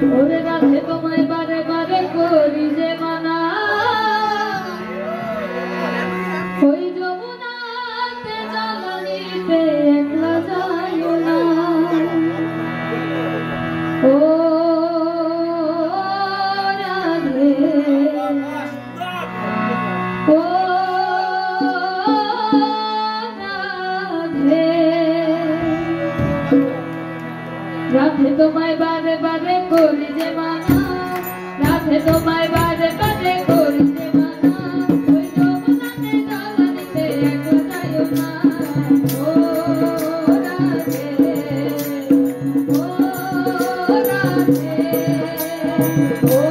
ওরে রাধে তোমায় বারে বারে করি যে মানা, ওই যমুনাতে জ্বালানিতে একলা যাইও না। ও রাধে, ও রাধে, রাধে তোমায় বারে বারে করি যে মানা, রাধে তোমায় বারে বারে করি যে মানা, ওই যমুনাতে জ্বালানিতে একলা যাইও না। ও রাধে, ও রাধে, ও